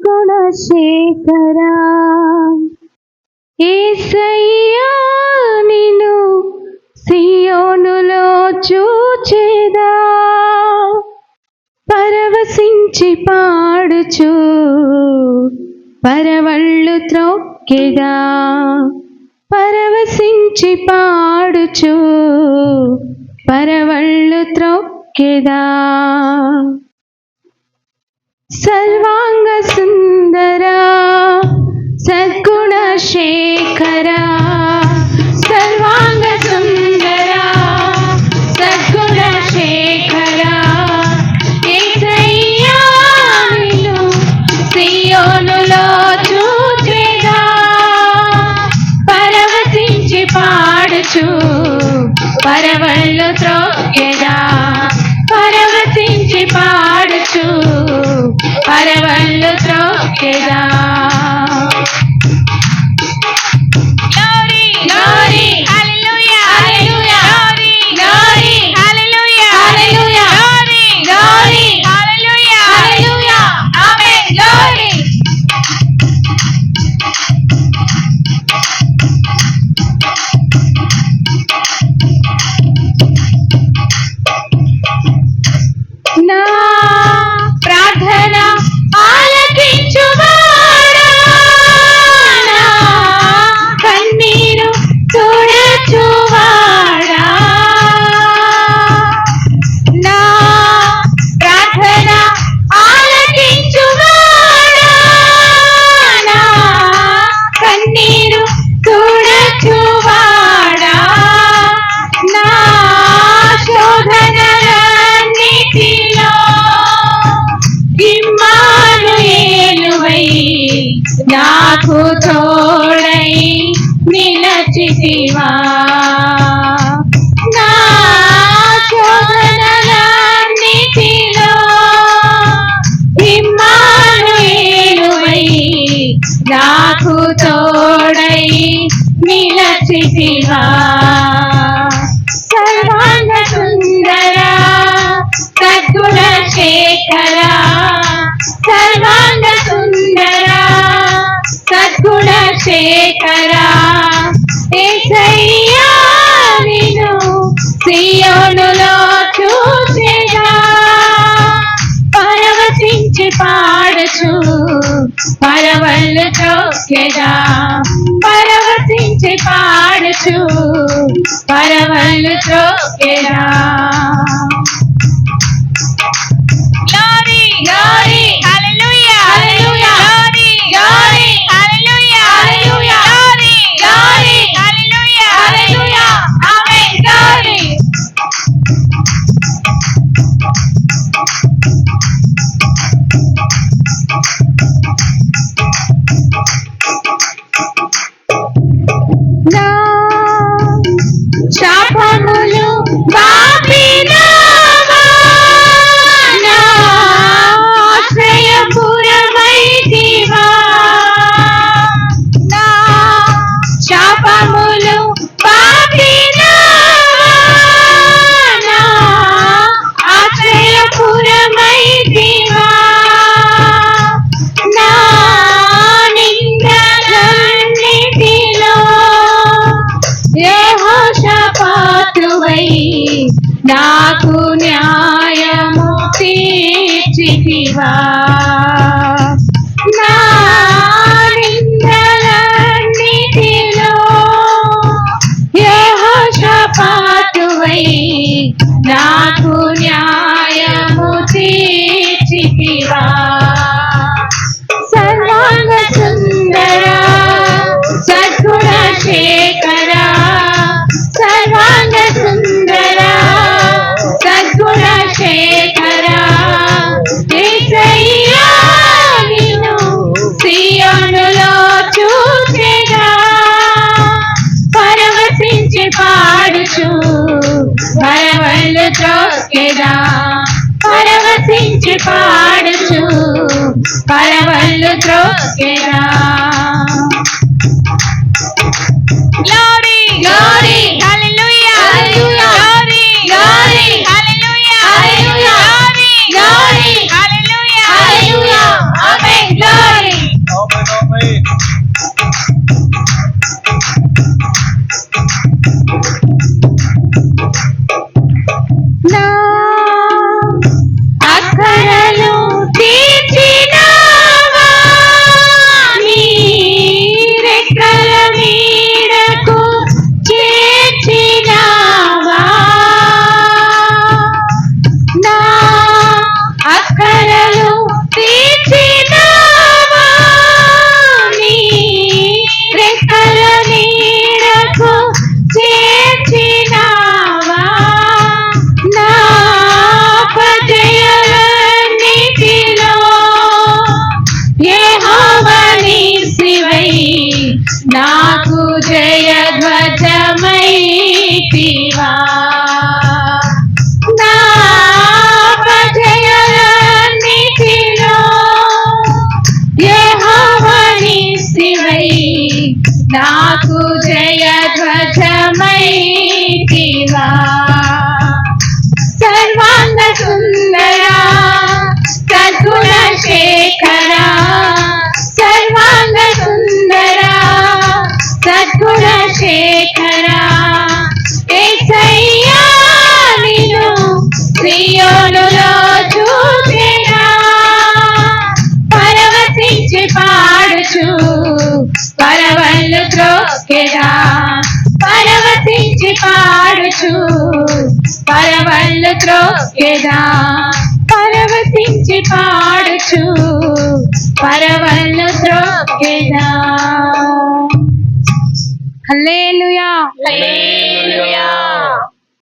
సద్గుణశేఖరా యేసయ్యా నిన్ను సియోనులో చూచేదా పరవశించి పాడుచు పరవళ్ళు త్రొక్కెదా పరవశించి పాడుచు పరవళ్ళు త్రొక్కెదా సర్వాంగ సుందరా సద్గుణశేఖరా సర్వాంగ సుందరా సద్గుణశేఖరా యేసయ్యా నిన్ను సియోనులో చూచెదా పరవశించి పాడుచు పరవళ్ళు త్రొక్కెదా పరవశించి పాడుచు పరవళ్ళు త్రొక్కెదా నా ప్రార్థన ఆలకించువాడా నా కన్నీరు చూడచువాడా నా ప్రార్థన ఆలకించువాడా నా కన్నీరు చూడచువాడా నా శోధనలన్నిటిలో ఇమ్మానుయేలువై నాకు తోడై నిలచితివా నా శోధనలన్నిటిలో ఇమ్మానుయేలువై నాకు తోడై నిలచితివా సర్వాంగ సుందరా సద్గుణశేఖరా సర్వాంగ సుందరా సద్గుణశేఖరా యేసయ్యా నిన్ను సియోనులో చూచెదా పరవశించి పాడుచు పరవళ్ళు త్రొక్కెదా పరవశించి పాడుచు పరవళ్ళు త్రొక్కెదా Glory, hallelujah, hallelujah, glory, hallelujah, hallelujah, glory, hallelujah, hallelujah, amen, glory. నా శాపములు బాపినావా నా ఆశ్రయపురమైతివా నా శాపములు బాపినావా నా ఆశ్రయపురమైతివా నా నిందలన్నిటిలో యెహోషాపాతువై నాకు న్యాయము తీర్చితివా నా నిందలన్నిటిలో యెహోషాపాతువై నాకు న్యాయము తీర్చితివా సర్వాంగ సుందరా సద్గుణశేఖరా సర్వాంగ సుందరా సద్గుణశేఖరా యేసయ్యా నిన్ను సియోనులో చూచెదా పరవశించి పాడుచు పరవళ్ళు త్రొక్కెదా పరవశించి పాడుచు పరవళ్ళు త్రొక్కెదా Glory, glory, hallelujah, hallelujah, glory, glory, hallelujah, hallelujah, glory, glory, hallelujah, hallelujah, amen, glory. మైటివా నా ప్రజలన్నిటిలో యెహోవా నీవై నాకు జయ ధ్వజమైతివా సర్వాంగ సుందర సద్గుణ శేఖర సర్వాంగ సుందర సద్గుణ శేఖర యేసయ్యా నిన్ను సియోనులో చూచెనా పరవశించి పాడుచు పరవళ్ళు త్రోకెదా పరవశించి పాడుచు పరవళ్ళు త్రోకెదా పరవశించి పాడుచు పరవళ్ళు త్రోకెదా హల్లెలూయా హల్లెలూయా